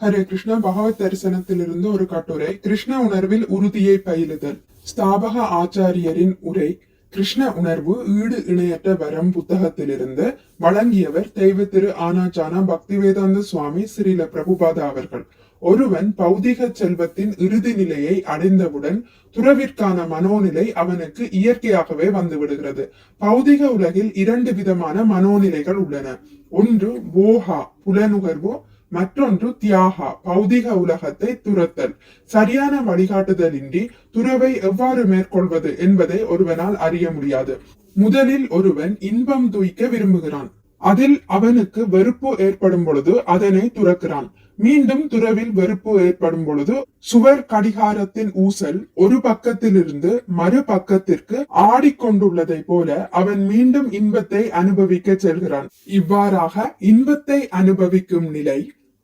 ஹரே கிருஷ்ணா. பகவத் தரிசனத்திலிருந்து ஒரு கட்டுரை. கிருஷ்ண உணர்வில் உறுதியை பயிலுதல். ஸ்தாபக ஆச்சாரியரின் உரை. கிருஷ்ண உணர்வு ஈடு இணையற்ற வரம் புத்தகத்திலிருந்து. வழங்கியவர் தெய்வ திரு ஆனாச்சானா பக்திவேதாந்த சுவாமி ஸ்ரீல பிரபுபாதா அவர்கள். ஒருவன் பௌதிக செல்வத்தின் இறுதி நிலையை அடைந்தவுடன் துறவிற்கான மனோநிலை அவனுக்கு இயற்கையாகவே வந்து விடுகிறது. பௌதிக உலகில் இரண்டு விதமான மனோநிலைகள் உள்ளன. ஒன்று போகா, புலனுகர்வு. மற்றொன்று தியாகா, பௌதிக உலகத்தை துரத்தல். சரியான வழிகாட்டுதலின்றி துறவை எவ்வாறு மேற்கொள்வது என்பதை ஒருவனால் அறிய முடியாது. முதலில் ஒருவன் இன்பம் தூய்க்க விரும்புகிறான். அதில் அவனுக்கு வெறுப்பு ஏற்படும் பொழுது அதனை துறக்கிறான். மீண்டும் துறவில் வெறுப்பு ஏற்படும் பொழுது சுவர் கடிகாரத்தின் ஊசல் ஒரு பக்கத்திலிருந்து மறு பக்கத்திற்கு ஆடிக்கொண்டுள்ளதை போல அவன் மீண்டும் இன்பத்தை அனுபவிக்க செல்கிறான். இவ்வாறாக இன்பத்தை அனுபவிக்கும் நிலை,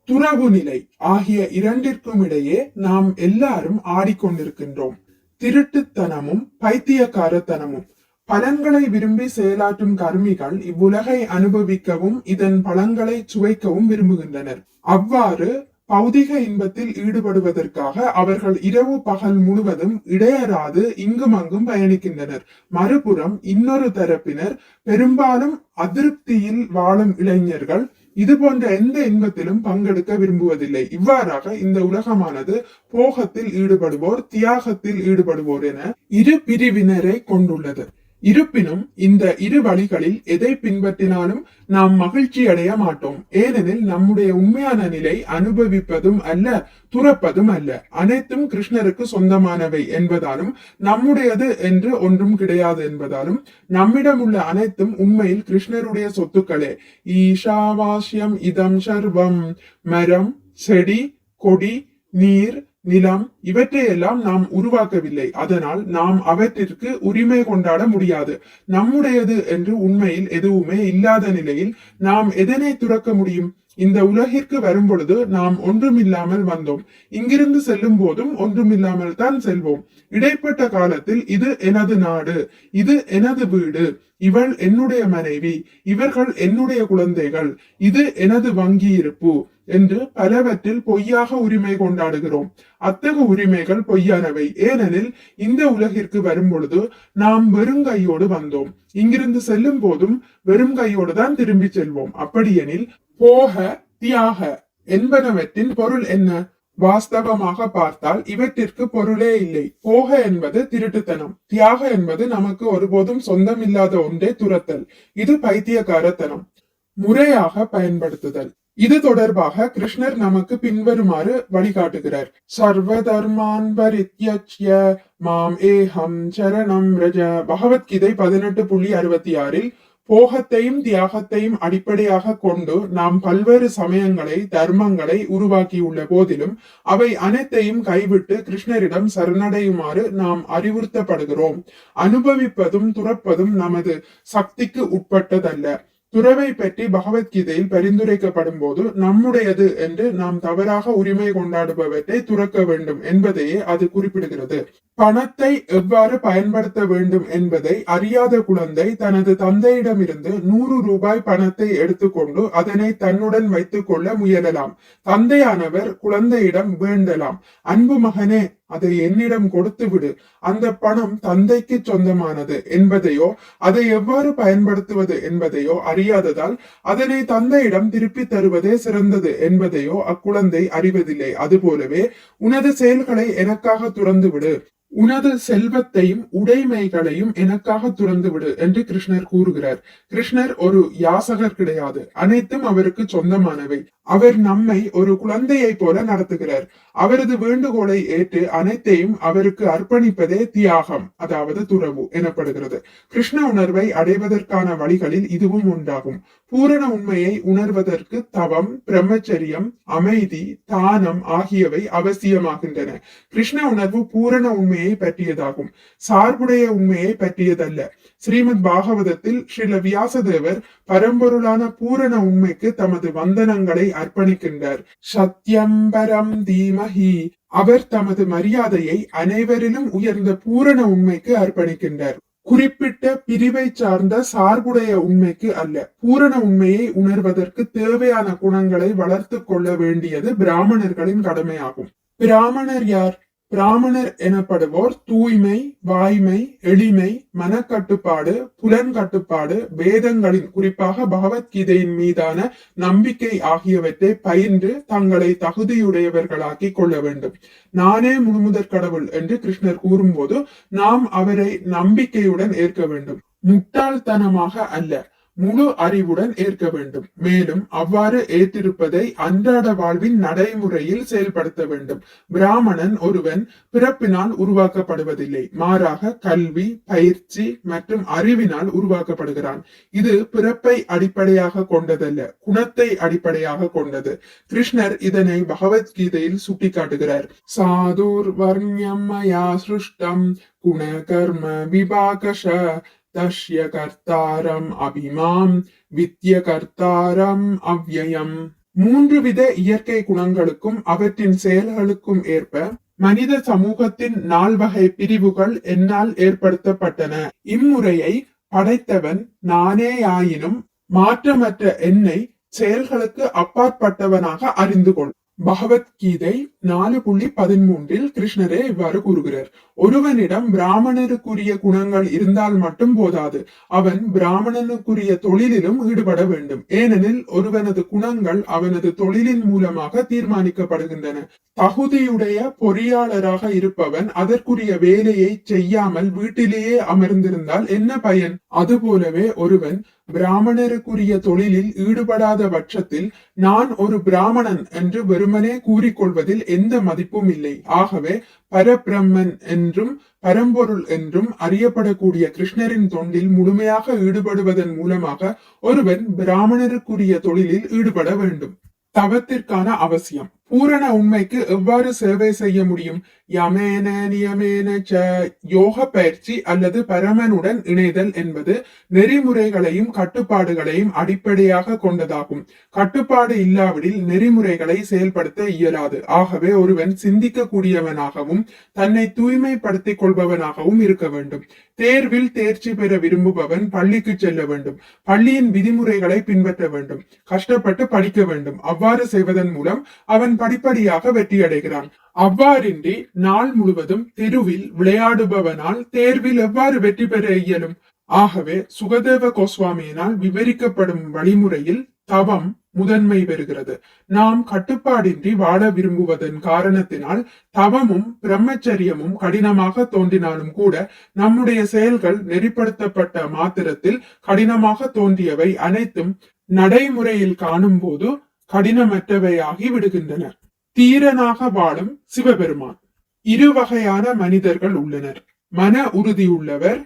துறவு நிலை ஆகிய இரண்டிற்கும் இடையே நாம் எல்லாரும் ஆடிக்கொண்டிருக்கின்றோம். திருட்டுத்தனமும் பைத்தியக்காரத்தனமும். பலன்களை விரும்பி செயலாற்றும் கர்மிகள் இவ்வுலகை அனுபவிக்கவும் இதன் பலன்களை சுவைக்கவும் விரும்புகின்றனர். அவ்வாறு பௌதிக இன்பத்தில் ஈடுபடுவதற்காக அவர்கள் இரவு பகல் முழுவதும் இடையறாது இங்கும் அங்கும் பயணிக்கின்றனர். மறுபுறம் இன்னொரு தரப்பினர், பெரும்பாலும் அதிருப்தியில் வாழும் இளைஞர்கள், இது போன்ற எந்த இன்பத்திலும் பங்கெடுக்க விரும்புவதில்லை. இவ்வாறாக இந்த உலகமானது போகத்தில் ஈடுபடுவோர், தியாகத்தில் ஈடுபடுவோர் என இரு பிரிவினரை கொண்டுள்ளது. இருப்பினும் இந்த இரு வழிகளில் எதை பின்பற்றினாலும் நாம் மகிழ்ச்சி அடைய மாட்டோம். ஏனெனில் நம்முடைய உண்மையான நிலை அனுபவிப்பதும் அல்ல, துறப்பதும் அல்ல. அனைத்தும் கிருஷ்ணருக்கு சொந்தமானவை என்பதாலும், நம்முடையது என்று ஒன்றும் கிடையாது என்பதாலும், நம்மிடம் உள்ள அனைத்தும் உண்மையில் கிருஷ்ணருடைய சொத்துக்களே. ஈஷாவாஸ்யம் இதம் சர்வம். மரம், செடி, கொடி, நீர், நிலம் இவற்றையெல்லாம் நாம் உருவாக்கவில்லை. அதனால் நாம் அவற்றிற்கு உரிமை கொண்டாட முடியாது. நம்முடையது என்று உண்மையில் எதுவுமே இல்லாத நிலையில் நாம் எதனை துறக்க முடியும்? இந்த உலகிற்கு வரும் பொழுது நாம் ஒன்றுமில்லாமல் வந்தோம். இங்கிருந்து செல்லும் போதும் ஒன்றுமில்லாமல் தான் செல்வோம். இடைப்பட்ட காலத்தில் இது எனது நாடு, இது எனது வீடு, இவள் என்னுடைய மனைவி, இவர்கள் என்னுடைய குழந்தைகள், இது எனது வங்கி இருப்பு என்று பலவற்றில் பொய்யாக உரிமை கொண்டாடுகிறோம். அத்தகைய உரிமைகள் பொய்யானவை. ஏனெனில் இந்த உலகிற்கு வரும் பொழுது நாம் வெறும் கையோடு வந்தோம். இங்கிருந்து செல்லும் போதும் வெறும் கையோடு தான் திரும்பி செல்வோம். அப்படியெனில் போக, தியாக என்பனவற்றின் பொருள் என்ன? வாஸ்தவமாக பார்த்தால் இவற்றிற்கு பொருளே இல்லை. போக என்பது திருட்டுத்தனம், தியாக என்பது நமக்கு ஒருபோதும் சொந்தமில்லாத ஒன்றை துரத்தல். இது பைத்தியக்காரத்தனம். முறையாக பயன்படுத்துதல். இது தொடர்பாக கிருஷ்ணர் நமக்கு பின்வருமாறு வழிகாட்டுகிறார். சர்வ தர்மான் பரித்யஜ்ய மாம் ஏஹம் சரணம் ரஜ. பகவத்கீதை 18.66. போகத்தையும் தியாகத்தையும் அடிப்படையாக கொண்டு நாம் பல்வேறு சமயங்களை, தர்மங்களை உருவாக்கியுள்ள போதிலும் அவை அனைத்தையும் கைவிட்டு கிருஷ்ணரிடம் சரணடையுமாறு நாம் அறிவுறுத்தப்படுகிறோம். அனுபவிப்பதும் துறப்பதும் நமது சக்திக்கு உட்பட்டதல்ல. துறவை பற்றி பகவத்கீதையில் பரிந்துரைக்கப்படும் போது நம்முடையது என்று நாம் தவறாக உரிமை கொண்டாடுபவற்றை துறக்க வேண்டும் என்பதையே அது குறிப்பிடுகிறது. பணத்தை எவ்வாறு பயன்படுத்த வேண்டும் என்பதை அறியாத குழந்தை தனது தந்தையிடமிருந்து 100 ரூபாய் பணத்தை எடுத்துக்கொண்டு அதனை தன்னுடன் வைத்துக் கொள்ள முயலலாம். தந்தையானவர் குழந்தையிடம் வேண்டலாம், அன்பு மகனே, அதை என்னிடம் கொடுத்து விடு, அந்த பணம் தந்தைக்கு சொந்தமானது என்பதையோ அதை எவ்வாறு பயன்படுத்துவது என்பதையோ அறியாததால் அதனை தந்தையிடம் திருப்பி தருவதே சிறந்தது என்பதையோ அக்குழந்தை அறிவதில்லை. அதுபோலவே உனது செயல்களை எனக்காக துறந்து விடு, உனது செல்வத்தையும் உடைமைகளையும் எனக்காக துறந்து விடு என்று கிருஷ்ணர் கூறுகிறார். கிருஷ்ணர் ஒரு யாசகர் கிடையாது. அனைத்தும் அவருக்கு சொந்தமானவை. அவர் நம்மை ஒரு குழந்தையை போல நடத்துகிறார். அவரது வேண்டுகோளை ஏற்று அனைத்தையும் அவருக்கு அர்ப்பணிப்பதே தியாகம், அதாவது துறவு எனப்படுகிறது. கிருஷ்ண உணர்வை அடைவதற்கான வழிகளில் இதுவும் உண்டாகும். பூரண உண்மையை உணர்வதற்கு தவம், பிரம்மச்சரியம், அமைதி, தானம் ஆகியவை அவசியமாகின்றன. கிருஷ்ண உணர்வு பூரண உண்மையை பற்றியதாகும், சார்புடைய உண்மையை பற்றியதல்ல. ஸ்ரீமத் பாகவதத்தில் ஸ்ரீல வியாசதேவர் பரம்பொருளான பூரண உண்மைக்கு தமது வந்தனங்களை அர்ப்பணிக்கின்றார். சத்யம்பரம் தீமஹி. அவர் தமது மரியாதையை அனைவரிலும் உயர்ந்த பூரண உண்மைக்கு அர்ப்பணிக்கின்றார். குறிப்பிட்ட பிரிவை சார்ந்த சார்புடைய உண்மைக்கு அல்ல. பூரண உண்மையை உணர்வதற்கு தேவையான குணங்களை வளர்த்து கொள்ள வேண்டியது பிராமணர்களின் கடமையாகும். பிராமணர் யார்? பிராமணர் எனப்படுவோர் தூய்மை, வாய்மை, எளிமை, மனக்கட்டுப்பாடு, புலன் கட்டுப்பாடு, வேதங்களின் குறிப்பாக பகவத்கீதையின் மீதான நம்பிக்கை ஆகியவற்றை பயின்று தங்களை தகுதியுடையவர்களாக்கி கொள்ள வேண்டும். நானே முழுமுதற் கடவுள் என்று கிருஷ்ணர் கூறும்போது நாம் அவரை நம்பிக்கையுடன் ஏற்க வேண்டும். முட்டாள்தனமாக அல்ல, முழு அறிவுடன் ஏற்க வேண்டும். மேலும் அவ்வாறு ஏற்றிருப்பதை அன்றாட வாழ்வின் நடைமுறையில் செயல்படுத்த வேண்டும். பிராமணன் ஒருவன் பிறப்பினால் உருவாக்கப்படுவதில்லை, மாறாக கல்வி, பயிற்சி மற்றும் அறிவினால் உருவாக்கப்படுகிறான். இது பிறப்பை அடிப்படையாக கொண்டதல்ல, குணத்தை அடிப்படையாக கொண்டது. கிருஷ்ணர் இதனை பகவத்கீதையில் சுட்டிக்காட்டுகிறார். சாதுர் வர்ணியம் மயா சிருஷ்டம் குண கர்ம விபாகஷ தஷ்ய கர்த்தாரம் அபிமாம் வித்ய கர்த்தாரம் அவ்யயம். 3 வித இயற்கை குணங்களுக்கும் அவற்றின் செயல்களுக்கும் ஏற்ப மனித சமூகத்தின் 4 வகை பிரிவுகள் என்னால் ஏற்படுத்தப்பட்டன. இம்முறையை படைத்தவன் நானேயாயினும் மாற்றமற்ற என்னை செயல்களுக்கு அப்பாற்பட்டவனாக அறிந்து கொள். பகவத்கீதை 4.13 கிருஷ்ணரே இவ்வாறு கூறுகிறார். ஒருவனிடம் பிராமணருக்குரிய குணங்கள் இருந்தால் மட்டும் போதாது, அவன் பிராமணனுக்குரிய தொழிலிலும் ஈடுபட வேண்டும். ஏனெனில் ஒருவனது குணங்கள் அவனது தொழிலின் மூலமாக தீர்மானிக்கப்படுகின்றன. தகுதியுடைய பொறியாளராக இருப்பவன் அதற்குரிய வேலையை செய்யாமல் வீட்டிலேயே அமர்ந்திருந்தால் என்ன பயன்? அதுபோலவே ஒருவன் பிராமணருக்குரிய தொழிலில் ஈடுபடாத பட்சத்தில் நான் ஒரு பிராமணன் என்று வெறுமனே கூறிக்கொள்வதில் எந்த மதிப்பும் இல்லை. ஆகவே பரபிரம்மன் என்றும் பரம்பொருள் என்றும் அறியப்படக்கூடிய கிருஷ்ணரின் தொண்டில் முழுமையாக ஈடுபடுவதன் மூலமாக ஒருவன் பிராமணருக்குரிய தொழிலில் ஈடுபட வேண்டும். தவத்திற்கான அவசியம். பூரண உண்மைக்கு எவ்வாறு சேவை செய்ய முடியும்? யமேன நியமேன ச. யோக பயிற்சி அல்லது பரமனுடன் இணைதல் என்பது நெறிமுறைகளையும் கட்டுப்பாடுகளையும் அடிப்படையாக கொண்டதாகும். கட்டுப்பாடு இல்லாவிடில் நெறிமுறைகளை செயல்படுத்த இயலாது. ஆகவே ஒருவன் சிந்திக்க கூடியவனாகவும் தன்னை தூய்மைப்படுத்திக் கொள்பவனாகவும் இருக்க வேண்டும். தேர்வில் தேர்ச்சி பெற விரும்புபவன் பள்ளிக்கு செல்ல வேண்டும். பள்ளியின் விதிமுறைகளை பின்பற்ற வேண்டும். கஷ்டப்பட்டு படிக்க வேண்டும். அவ்வாறு செய்வதன் மூலம் அவன் படிப்படியாக வெற்றியடைகிறான். அவ்வாறின்றி நாள் முழுவதும் தெருவில் விளையாடுபவனால் தேர்வில் எவ்வாறு வெற்றி பெற இயலும்? ஆகவே சுகதேவ கோஸ்வாமியினால் விவரிக்கப்படும் வழிமுறையில் தவம் முதன்மை பெறுகிறது. நாம் கட்டுப்பாடின்றி வாழ விரும்புவதன் காரணத்தினால் தவமும் பிரம்மச்சரியமும் கடினமாக தோன்றினாலும் கூட நம்முடைய செயல்கள் நெறிப்படுத்தப்பட்ட மாத்திரத்தில் கடினமாக தோன்றியவை அனைத்தும் நடைமுறையில் காணும் போது கடினமற்றவையாகி விடுகின்றன. தீரனாக வாழும் சிவபெருமான். 2 வகையான மனிதர்கள் உள்ளனர். மன உறுதியுள்ளவர்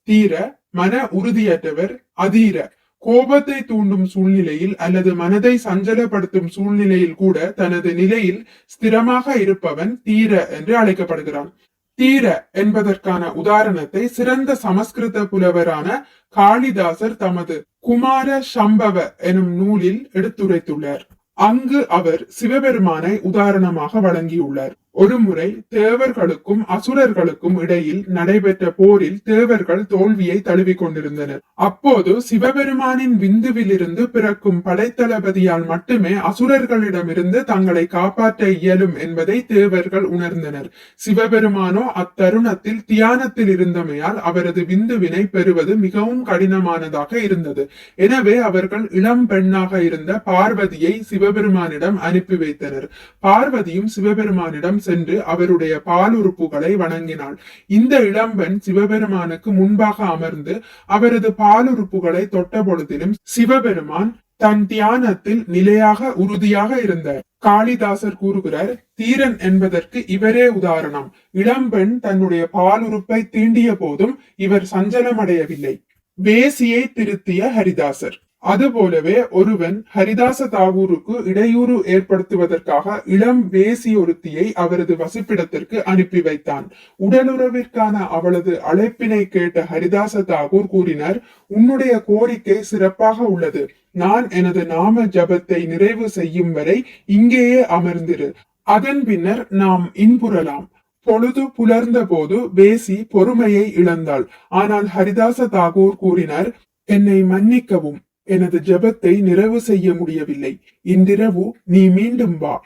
தீர, மன உறுதியற்றவர் அதீர. கோபத்தை தூண்டும் சூழ்நிலையில் அல்லது மனதை சஞ்சலப்படுத்தும் சூழ்நிலையில் கூட தனது நிலையில் ஸ்திரமாக இருப்பவன் தீர என்று அழைக்கப்படுகிறான். தீர என்பதற்கான உதாரணத்தை சிறந்த சமஸ்கிருத புலவரான காளிதாசர் தமது குமார சம்பவ எனும் நூலில் எடுத்துரைத்துள்ளார். அங்கு அவர் சிவபெருமானை உதாரணமாக வழங்கியுள்ளார். ஒருமுறை தேவர்களுக்கும் அசுரர்களுக்கும் இடையில் நடைபெற்ற போரில் தேவர்கள் தோல்வியை தழுவிக் கொண்டிருந்தனர். அப்போது சிவபெருமானின் விந்துவிலிருந்து பிறக்கும் படைத்தளபதியால் மட்டுமே அசுரர்களிடமிருந்து தங்களை காப்பாற்ற இயலும் என்பதை தேவர்கள் உணர்ந்தனர். சிவபெருமானோ அத்தருணத்தில் தியானத்தில் இருந்தமையால் அவரது விந்துவினை பெறுவது மிகவும் கடினமானதாக இருந்தது. எனவே அவர்கள் இளம் பெண்ணாக இருந்த பார்வதியை சிவபெருமானிடம் அனுப்பி வைத்தனர். பார்வதியும் சிவபெருமானிடம் சென்று அவருடைய பாலுறுப்புகளை வணங்கினாள். இந்த இளம்பெண் சிவபெருமானுக்கு முன்பாக அமர்ந்து அவரது பாலுறுப்புகளை தொட்ட பொழுதிலும் சிவபெருமான் தன் தியானத்தில் நிலையாக உறுதியாக இருந்தார். காளிதாசர் கூறுகிறார், தீரன் என்பதற்கு இவரே உதாரணம். இளம்பெண் தன்னுடைய பாலுறுப்பை தீண்டிய போதும் இவர் சஞ்சலமடையவில்லை. வேசியை திருத்திய ஹரிதாசர். அதுபோலவே ஒருவன் ஹரிதாச தாகூருக்கு இடையூறு ஏற்படுத்துவதற்காக இளம் வேசி ஒருத்தியை அவரது வசிப்பிடத்திற்கு அனுப்பி வைத்தான். உடலுறவிற்கான அவளது அழைப்பினை கேட்ட ஹரிதாச தாகூர் கூறினார், உன்னுடைய கோரிக்கை சிறப்பாக உள்ளது. நான் எனது நாம ஜபத்தை நிறைவு செய்யும் வரை இங்கேயே அமர்ந்திரு. அதன் பின்னர் நாம் இன்புறலாம். பொழுது புலர்ந்த போது வேசி பொறுமையை இழந்தாள். ஆனால் ஹரிதாச தாகூர் கூறினார், என்னை மன்னிக்கவும், எனது ஜெபத்தை நிறைவு செய்ய முடியவில்லை. இன்றிரவு நீ மீண்டும் வா.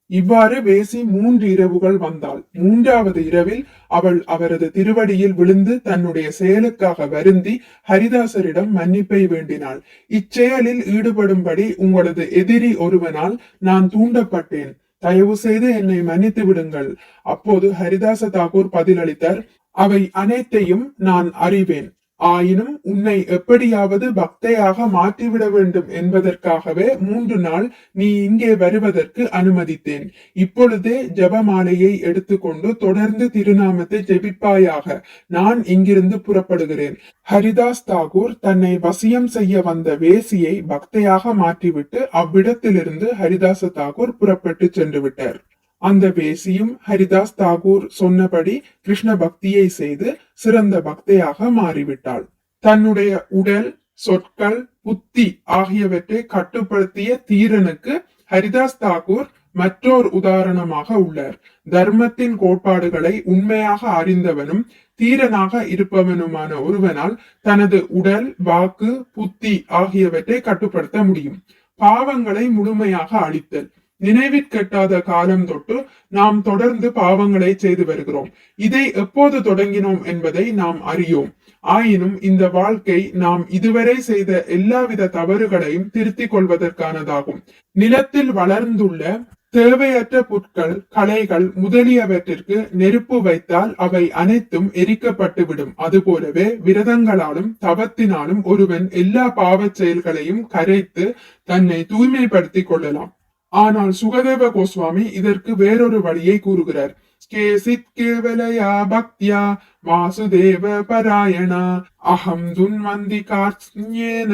இவ்வாறு வேசி 3 இரவுகள் வந்தாள். 3வது இரவில் அவள் அவரது திருவடியில் விழுந்து தன்னுடைய செயலுக்காக வருந்தி ஹரிதாசரிடம் மன்னிப்பை வேண்டினாள். இச்செயலில் ஈடுபடும்படி உங்களது எதிரி ஒருவனால் நான் தூண்டப்பட்டேன். தயவு செய்து என்னை மன்னித்து விடுங்கள். அப்போது ஹரிதாச தாகூர் பதிலளித்தார், அவை அனைத்தையும் நான் அறிவேன். ஆயினும் உன்னை எப்படியாவது பக்தையாக மாற்றிவிட வேண்டும் என்பதற்காகவே 3 நாள் நீ இங்கே வருவதற்கு அனுமதித்தேன். இப்பொழுதே ஜபமாலையை எடுத்துக்கொண்டு தொடர்ந்து திருநாமத்தை ஜெபிப்பாயாக. நான் இங்கிருந்து புறப்படுகிறேன். ஹரிதாஸ் தாகூர் தன்னை வசியம் செய்ய வந்த வேசியை பக்தையாக மாற்றிவிட்டு அவ்விடத்திலிருந்து ஹரிதாச தாகூர் புறப்பட்டு சென்று விட்டார். அந்த வேசியும் ஹரிதாஸ் தாகூர் சொன்னபடி கிருஷ்ண பக்தியை செய்து சிறந்த பக்தையாக மாறிவிட்டாள். தன்னுடைய உடல், சொற்கள், புத்தி ஆகியவற்றை கட்டுப்படுத்திய தீரனுக்கு ஹரிதாஸ் தாகூர் மற்றொரு உதாரணமாக உள்ளார். தர்மத்தின் கோட்பாடுகளை உண்மையாக அறிந்தவனும் தீரனாக இருப்பவனுமான ஒருவனால் தனது உடல், வாக்கு, புத்தி ஆகியவற்றை கட்டுப்படுத்த முடியும். பாவங்களை முழுமையாக அழித்தல். நினைவிற்கெட்டாத காலம் தொட்டு நாம் தொடர்ந்து பாவங்களை செய்து வருகிறோம். இதை எப்போது தொடங்கினோம் என்பதை நாம் அறியோம். ஆயினும் இந்த வாழ்க்கை நாம் இதுவரை செய்த எல்லாவித தவறுகளையும் திருத்திக் கொள்வதற்கானதாகும். நிலத்தில் வளர்ந்துள்ள தேவையற்ற புற்கள், களைகள் முதலியவற்றிற்கு நெருப்பு வைத்தால் அவை அனைத்தும் எரிக்கப்பட்டுவிடும். அதுபோலவே விரதங்களாலும் தவத்தினாலும் ஒருவன் எல்லா பாவச் செயல்களையும் கரைத்து தன்னை தூய்மைப்படுத்திக் கொள்ளலாம். ஆனால் சுகதேவ கோஸ்வாமி இதற்கு வேறொரு வழியை கூறுகிறார். கேசித் கேவலயா பக்தியா வாசுதேவ பராயணா அகம் துன்வந்தி கார்த்யேன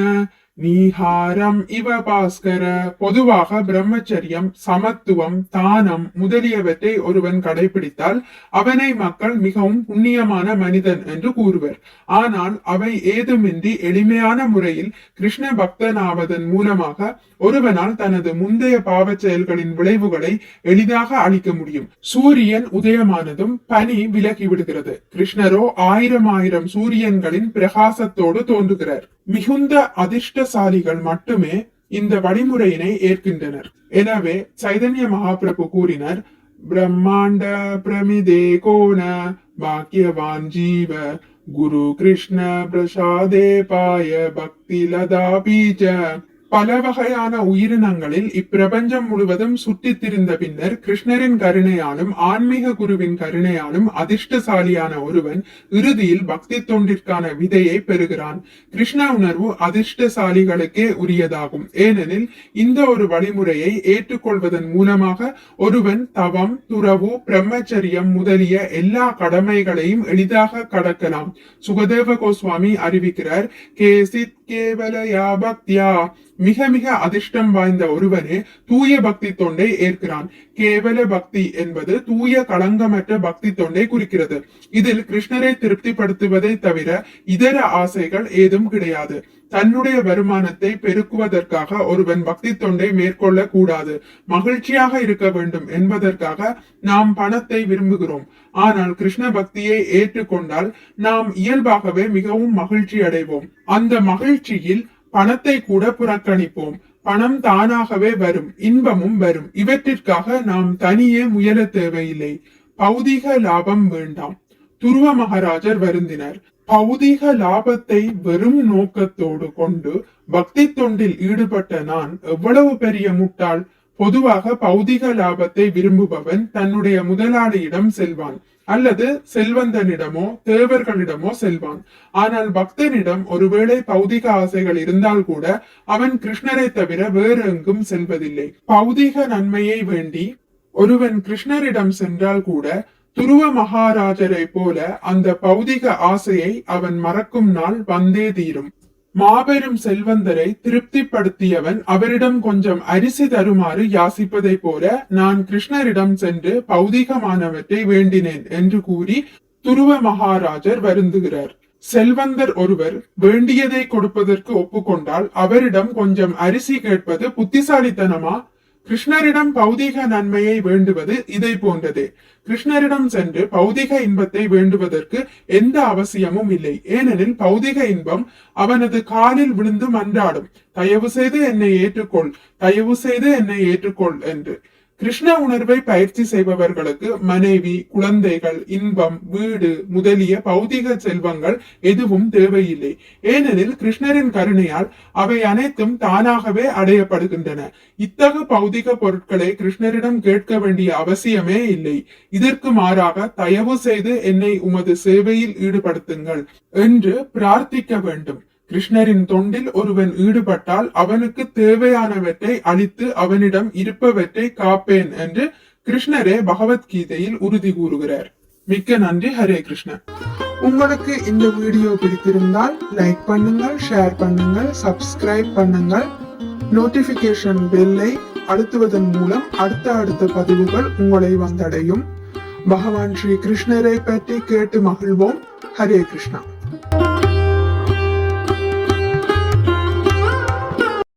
நீஹாரம் இவ பாஸ்கர. பொதுவாக பிரம்மச்சரியம், சமத்துவம், தானம் முதலியவற்றை ஒருவன் கடைபிடித்தால் அவனை மக்கள் மிகவும் புண்ணியமான மனிதன் என்று கூறுவர். ஆனால் அவை ஏதுமின்றி எளிமையான முறையில் கிருஷ்ண பக்தனாவதன் மூலமாக ஒருவனால் தனது முந்தைய பாவச் செயல்களின் விளைவுகளை எளிதாக அளிக்க முடியும். சூரியன் உதயமானதும் பனி விலகிவிடுகிறது. கிருஷ்ணரோ 1000 சூரியன்களின் பிரகாசத்தோடு தோன்றுகிறார். மிகுந்த அதிர்ஷ்டசாலிகள் மட்டுமே இந்த வழிமுறையினை ஏற்கின்றனர். எனவே சைதன்ய மகாபிரபு கூறினர், பிரம்மாண்ட பிரமிதே கோண பாக்கியவான் ஜீவ குரு கிருஷ்ண பிரசாதே பாய பக்தி லதா பீஜ. பல வகையான உயிரினங்களில் இப்பிரபஞ்சம் முழுவதும் சுற்றித் திரிந்த பின்னர் கிருஷ்ணரின் கருணையாலும் ஆன்மீக குருவின் கருணையாலும் அதிர்ஷ்டசாலியான ஒருவன் இறுதியில் பக்தி தொண்டிற்கான விதையை பெறுகிறான். கிருஷ்ண உணர்வு அதிர்ஷ்டசாலிகளுக்கே உரியதாகும். ஏனெனில் இந்த ஒரு வழிமுறையை ஏற்றுக்கொள்வதன் மூலமாக ஒருவன் தவம், துறவு, பிரம்மச்சரியம் முதலிய எல்லா கடமைகளையும் எளிதாக கடக்கலாம். சுகதேவ கோஸ்வாமி அறிவிக்கிறார், கேசித் கேவலயா பக்தியா. மிக மிக அதிர்ஷ்டம் வாய்ந்த ஒருவனே தூய பக்தி தொண்டை ஏற்கிறான். கேவல பக்தி என்பது தூய களங்கமற்ற பக்தி தொண்டை குறிக்கிறது. இதில் கிருஷ்ணரை திருப்திப்படுத்துவதை தவிர இதர ஆசைகள் ஏதும் கிடையாது. தன்னுடைய வருமானத்தை பெருக்குவதற்காக ஒருவன் பக்தி தொண்டை மேற்கொள்ள கூடாது. மகிழ்ச்சியாக இருக்க வேண்டும் என்பதற்காக நாம் பணத்தை விரும்புகிறோம். ஆனால் கிருஷ்ண பக்தியை ஏற்றுக்கொண்டால் நாம் இயல்பாகவே மிகவும் மகிழ்ச்சி அடைவோம். அந்த மகிழ்ச்சியில் பணத்தை கூட புறக்கணிப்போம். பணம் தானாகவே வரும், இன்பமும் வரும். இவற்றிற்காக நாம் தனியே முயல தேவையில்லை. பௌதிக லாபம் வேண்டாம். துருவ மகாராஜர் வருந்தினர். பௌதிக லாபத்தை வெறும் நோக்கத்தோடு கொண்டு பக்தி தொண்டில் ஈடுபட்ட நான் எவ்வளவு பெரிய முட்டாள். பொதுவாக பௌதிக லாபத்தை விரும்புபவன் தன்னுடைய முதலாளியிடம் செல்வான், அல்லது செல்வந்தனிடமோ தேவர்களிடமோ செல்வான். ஆனால் பக்தனிடம் ஒருவேளை பௌதிக ஆசைகள் இருந்தால் கூட அவன் கிருஷ்ணரை தவிர வேறு எங்கும் செல்வதில்லை. பௌதிக நன்மையை வேண்டி ஒருவன் கிருஷ்ணரிடம் சென்றால் கூட துருவ மகாராஜரை போல அந்த பௌதிக ஆசையை அவன் மறக்கும் நாள் வந்தே தீரும். மாபெரும் செல்வந்தரை திருப்திப்படுத்தியவன் அவரிடம் கொஞ்சம் அரிசி தருமாறு யாசிப்பதை போல நான் கிருஷ்ணரிடம் சென்று பௌதிகமானவற்றை வேண்டினேன் என்று கூறி துருவ மகாராஜர் வருந்துகிறார். செல்வந்தர் ஒருவர் வேண்டியதை கொடுப்பதற்கு ஒப்புக்கொண்டால் அவரிடம் கொஞ்சம் அரிசி கேட்பது புத்திசாலித்தனமா? கிருஷ்ணரிடம் பௌதிக நன்மையை வேண்டுவது இதை போன்றது. கிருஷ்ணரிடம் சென்று பௌதிக இன்பத்தை வேண்டுவதற்கு எந்த அவசியமும் இல்லை. ஏனெனில் பௌதிக இன்பம் அவனது காலில் விழுந்து மன்றாடும், தயவு செய்து என்னை ஏற்றுக்கொள், தயவு செய்து என்னை ஏற்றுக்கொள் என்று. கிருஷ்ண உணர்வை பயிற்சி செய்பவர்களுக்கு மனைவி, குழந்தைகள், இன்பம், வீடு முதலிய பௌதிக செல்வங்கள் எதுவும் தேவையில்லை. ஏனெனில் கிருஷ்ணரின் கருணையால் அவை அனைத்தும் தானாகவே அடையப்படுகின்றன. இத்தகு பௌதிக பொருட்களை கிருஷ்ணரிடம் கேட்க வேண்டிய அவசியமே இல்லை. இதற்கு மாறாக தயவு செய்து என்னை உமது சேவையில் ஈடுபடுத்துங்கள் என்று பிரார்த்திக்க வேண்டும். கிருஷ்ணரின் தொண்டில் ஒருவன் ஈடுபட்டால் அவனுக்கு தேவையானவற்றை அளித்து அவனிடம் இருப்பவற்றை காப்பேன் என்று கிருஷ்ணரே பகவத்கீதையில் உறுதி கூறுகிறார். மிக்க நன்றி. ஹரே கிருஷ்ணா. உங்களுக்கு இந்த வீடியோ பிடித்திருந்தால் லைக் பண்ணுங்கள், ஷேர் பண்ணுங்கள், சப்ஸ்கிரைப் பண்ணுங்கள். நோட்டிபிகேஷன் பெல்லை அழுத்துவதன் மூலம் அடுத்த பதிவுகள் உங்களை வந்தடையும். பகவான் ஸ்ரீ கிருஷ்ணரை பற்றி கேட்டு மகிழ்வோம். ஹரே கிருஷ்ணா.